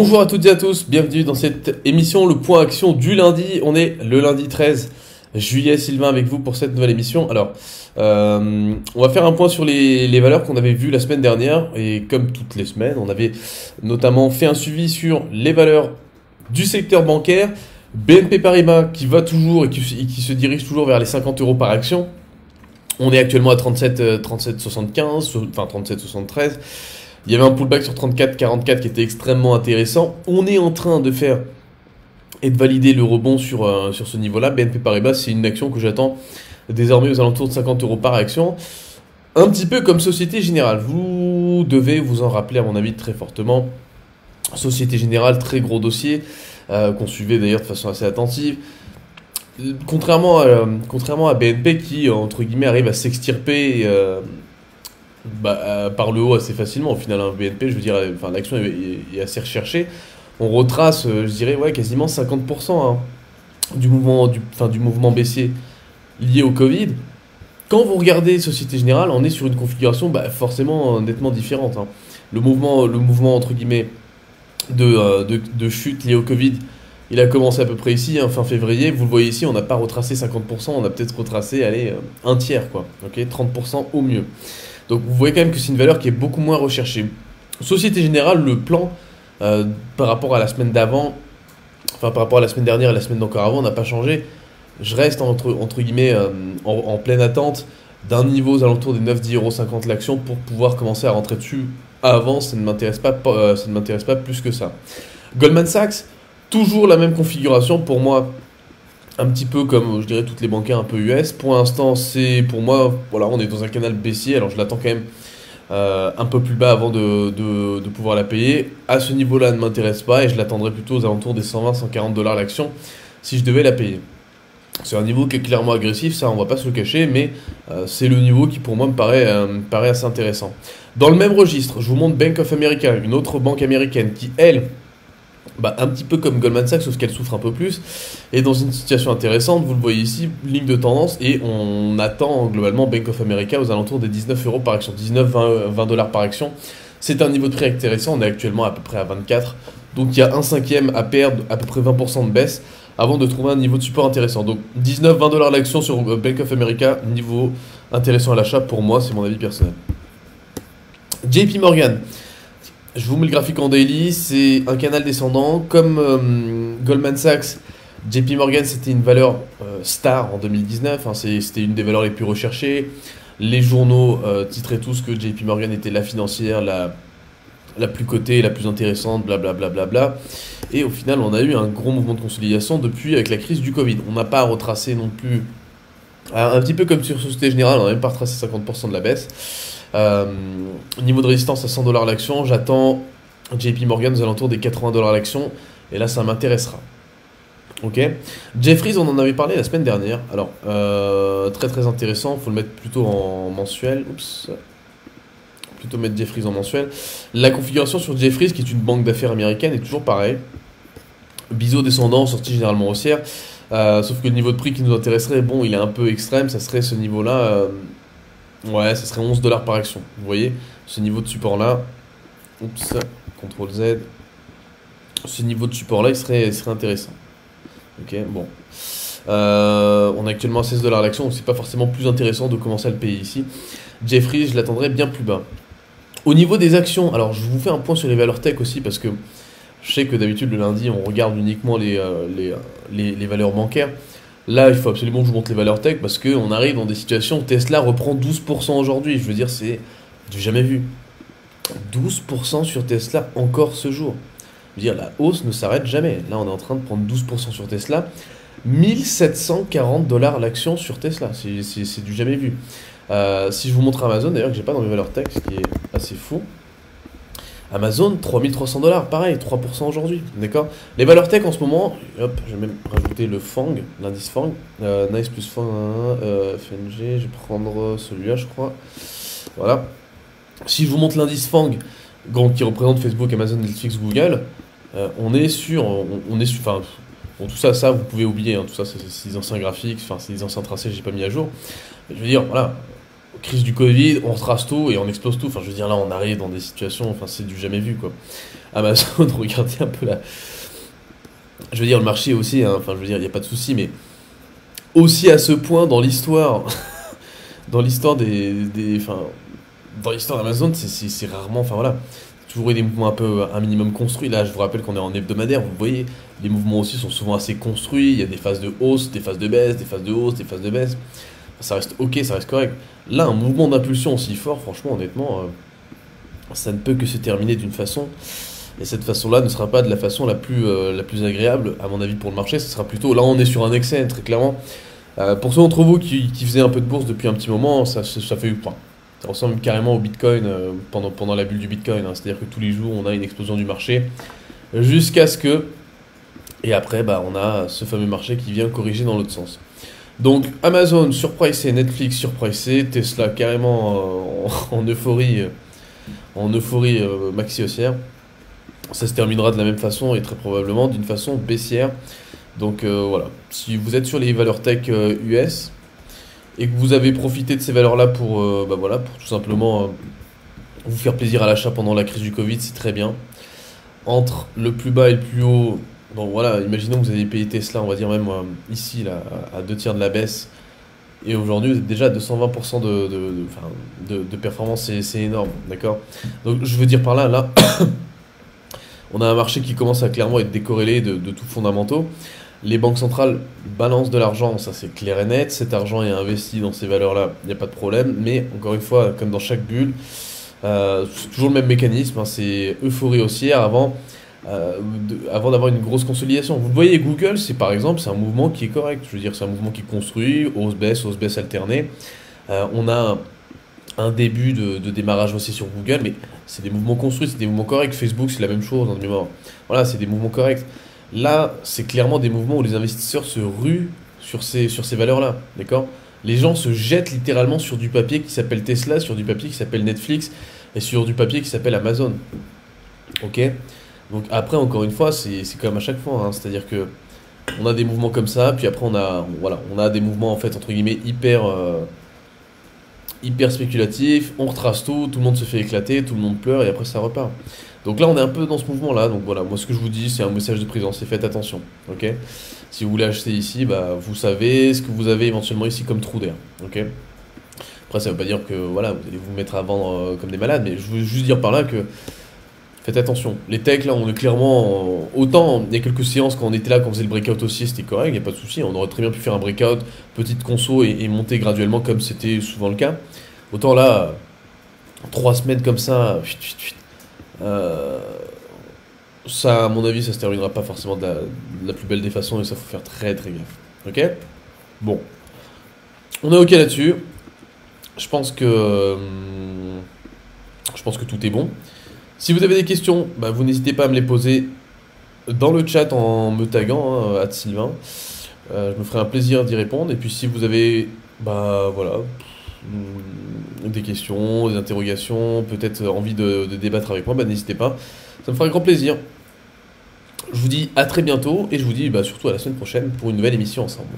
Bonjour à toutes et à tous, bienvenue dans cette émission, le point action du lundi. On est le lundi 13 juillet, Sylvain avec vous pour cette nouvelle émission. Alors, on va faire un point sur les valeurs qu'on avait vues la semaine dernière. Et comme toutes les semaines, on avait notamment fait un suivi sur les valeurs du secteur bancaire. BNP Paribas qui va toujours et qui se dirige toujours vers les 50 euros par action. On est actuellement à 37,75, enfin 37,73. Il y avait un pullback sur 34,44 qui était extrêmement intéressant. On est en train de faire et de valider le rebond sur ce niveau-là. BNP Paribas, c'est une action que j'attends désormais aux alentours de 50 euros par action. Un petit peu comme Société Générale. Vous devez vous en rappeler, à mon avis, très fortement. Société Générale, très gros dossier, qu'on suivait d'ailleurs de façon assez attentive. Contrairement à BNP qui, entre guillemets, arrive à s'extirper par le haut assez facilement. Au final, un BNP, je veux dire, enfin, l'action est assez recherchée. On retrace, je dirais, ouais, quasiment 50% du mouvement baissier lié au Covid. Quand vous regardez Société Générale, on est sur une configuration forcément nettement différente. Le mouvement entre guillemets de chute lié au Covid, il a commencé à peu près ici, fin février. Vous le voyez ici, on n'a pas retracé 50%, on a peut-être retracé, allez, un tiers, quoi. Ok, 30% au mieux. Donc vous voyez quand même que c'est une valeur qui est beaucoup moins recherchée. Société Générale, le plan par rapport à la semaine d'avant, enfin par rapport à la semaine dernière et la semaine d'encore avant, n'a pas changé. Je reste entre guillemets en pleine attente d'un niveau aux alentours des 9,10,50 € l'action pour pouvoir commencer à rentrer dessus. Avant, ça ne m'intéresse pas plus que ça. Goldman Sachs, toujours la même configuration pour moi. Un petit peu comme, je dirais, toutes les bancaires un peu US. Pour l'instant, pour moi, voilà, on est dans un canal baissier. Alors, je l'attends quand même un peu plus bas avant de pouvoir la payer. À ce niveau-là, elle ne m'intéresse pas et je l'attendrai plutôt aux alentours des 120-140 $ l'action si je devais la payer. C'est un niveau qui est clairement agressif, ça, on va pas se le cacher, mais c'est le niveau qui, pour moi, me paraît assez intéressant. Dans le même registre, je vous montre Bank of America, une autre banque américaine qui, elle, un petit peu comme Goldman Sachs, sauf qu'elle souffre un peu plus, et dans une situation intéressante, vous le voyez ici, ligne de tendance, et on attend globalement Bank of America aux alentours des 19 € par action, 19-20 $ par action. C'est un niveau de prix intéressant, on est actuellement à peu près à 24, donc il y a un cinquième à perdre, à peu près 20% de baisse, avant de trouver un niveau de support intéressant. Donc 19-20 $ l'action sur Bank of America, niveau intéressant à l'achat pour moi, c'est mon avis personnel. JP Morgan. Je vous mets le graphique en daily, c'est un canal descendant. Comme Goldman Sachs, JP Morgan c'était une valeur star en 2019, c'était une des valeurs les plus recherchées. Les journaux titraient tous que JP Morgan était la financière la plus cotée, la plus intéressante, blablabla. Bla bla bla. Et au final, on a eu un gros mouvement de consolidation depuis avec la crise du Covid. On n'a pas retracé non plus, un petit peu comme sur Société Générale, on n'a même pas retracé 50% de la baisse. Niveau de résistance à 100 $ l'action, j'attends JP Morgan aux alentours des 80 $ l'action, et là ça m'intéressera. Ok. Jefferies, on en avait parlé la semaine dernière. Alors, très très intéressant, faut le mettre plutôt en mensuel. Oups. Plutôt mettre Jefferies en mensuel. La configuration sur Jefferies, qui est une banque d'affaires américaine, est toujours pareil. Biseau descendant, sortie généralement haussière. Sauf que le niveau de prix qui nous intéresserait, bon, il est un peu extrême, ça serait ce niveau-là. Ouais, ça serait 11 $ par action. Vous voyez, ce niveau de support-là. Oups, CTRL Z. Ce niveau de support-là, il serait intéressant. Ok, bon. On est actuellement à 16 $ l'action, donc c'est pas forcément plus intéressant de commencer à le payer ici. Jefferies, je l'attendrai bien plus bas. Au niveau des actions, alors je vous fais un point sur les valeurs tech aussi, parce que je sais que d'habitude le lundi, on regarde uniquement les valeurs bancaires. Là, il faut absolument que je vous montre les valeurs tech parce qu'on arrive dans des situations où Tesla reprend 12% aujourd'hui. Je veux dire, c'est du jamais vu. 12% sur Tesla encore ce jour. Je veux dire, la hausse ne s'arrête jamais. Là, on est en train de prendre 12% sur Tesla. 1740 $ l'action sur Tesla. C'est du jamais vu. Si je vous montre Amazon, d'ailleurs, que j'ai pas dans mes valeurs tech, ce qui est assez fou. Amazon, 3300 $, pareil, 3% aujourd'hui, d'accord. Les valeurs tech en ce moment, hop, je vais même rajouter le FANG, l'indice FANG, Nice plus FANG, FNG, je vais prendre celui-là, je crois. Voilà. Si je vous montre l'indice FANG, qui représente Facebook, Amazon, Netflix, Google, on est sur, enfin, bon, tout ça, vous pouvez oublier, tout ça, c'est des anciens graphiques, c'est des anciens tracés, j'ai pas mis à jour. Je veux dire, voilà. crise du Covid, on retrace tout et on explose tout. Enfin, je veux dire, là, on arrive dans des situations, enfin, c'est du jamais vu, quoi. Amazon, regardez un peu là. Je veux dire, le marché aussi, hein, enfin, je veux dire, il n'y a pas de souci, mais aussi à ce point dans l'histoire, dans l'histoire enfin, dans l'histoire d'Amazon, c'est rarement, enfin voilà, toujours eu des mouvements un peu, un minimum construits. Là, je vous rappelle qu'on est en hebdomadaire, vous voyez, les mouvements aussi sont souvent assez construits. Il y a des phases de hausse, des phases de baisse, des phases de hausse, des phases de baisse. Ça reste ok, ça reste correct. Là, un mouvement d'impulsion aussi fort, franchement, honnêtement, ça ne peut que se terminer d'une façon. Et cette façon-là ne sera pas de la plus agréable, à mon avis, pour le marché. Ce sera plutôt, là, on est sur un excès, très clairement. Pour ceux d'entre vous qui faisaient un peu de bourse depuis un petit moment, ça fait, enfin, ça ressemble carrément au Bitcoin pendant la bulle du Bitcoin, hein. C'est-à-dire que tous les jours, on a une explosion du marché, jusqu'à ce que, et après, bah, on a ce fameux marché qui vient corriger dans l'autre sens. Donc Amazon surpricé, Netflix surpricé, Tesla carrément en euphorie maxi haussière. Ça se terminera de la même façon et très probablement d'une façon baissière. Donc voilà, si vous êtes sur les valeurs tech US et que vous avez profité de ces valeurs-là bah voilà, pour tout simplement vous faire plaisir à l'achat pendant la crise du Covid, c'est très bien. Entre le plus bas et le plus haut, bon voilà, imaginons que vous avez payé Tesla, on va dire même ici, là, à 2 tiers de la baisse, et aujourd'hui vous êtes déjà à 220% enfin, de performance, c'est énorme, d'accord? Donc je veux dire par là, on a un marché qui commence à clairement être décorrélé de tout fondamentaux. Les banques centrales balancent de l'argent, ça c'est clair et net, cet argent est investi dans ces valeurs-là, il n'y a pas de problème, mais encore une fois, comme dans chaque bulle, c'est toujours le même mécanisme, hein, c'est euphorie haussière avant d'avoir une grosse consolidation. Vous le voyez, Google, c'est par exemple, c'est un mouvement qui est correct, je veux dire, c'est un mouvement qui construit, hausse, baisse alternée. On a un début de démarrage aussi sur Google, mais c'est des mouvements construits, c'est des mouvements corrects. Facebook, c'est la même chose, dans le moment. Voilà, c'est des mouvements corrects. Là, c'est clairement des mouvements où les investisseurs se ruent sur ces valeurs-là, d'accord? Les gens se jettent littéralement sur du papier qui s'appelle Tesla, sur du papier qui s'appelle Netflix et sur du papier qui s'appelle Amazon. Ok? Donc après, encore une fois, c'est comme à chaque fois, hein. C'est-à-dire que on a des mouvements comme ça, puis après on a des mouvements en fait entre guillemets hyper spéculatifs, on retrace tout le monde se fait éclater, tout le monde pleure et après ça repart. Donc là on est un peu dans ce mouvement-là, donc voilà, moi ce que je vous dis c'est un message de prudence, c'est faites attention, ok? Si vous voulez acheter ici, bah vous savez ce que vous avez éventuellement ici comme trou d'air, ok? Après ça veut pas dire que voilà, vous allez vous mettre à vendre comme des malades, mais je veux juste dire par là que faites attention. Les techs, là, on est clairement. Autant, il y a quelques séances, quand on était là, quand on faisait le breakout aussi, c'était correct, il n'y a pas de souci. On aurait très bien pu faire un breakout, petite conso et monter graduellement, comme c'était souvent le cas. Autant là, 3 semaines comme ça, ça, à mon avis, ça se terminera pas forcément de la plus belle des façons et ça, faut faire très très gaffe. Ok? Bon. On est ok là-dessus. Je pense que. Je pense que tout est bon. Si vous avez des questions, bah, vous n'hésitez pas à me les poser dans le chat en me taguant, hein, @Sylvain. Je me ferai un plaisir d'y répondre. Et puis si vous avez bah, voilà, des questions, des interrogations, peut-être envie de débattre avec moi, bah, n'hésitez pas. Ça me fera un grand plaisir. Je vous dis à très bientôt et je vous dis bah, surtout à la semaine prochaine pour une nouvelle émission ensemble.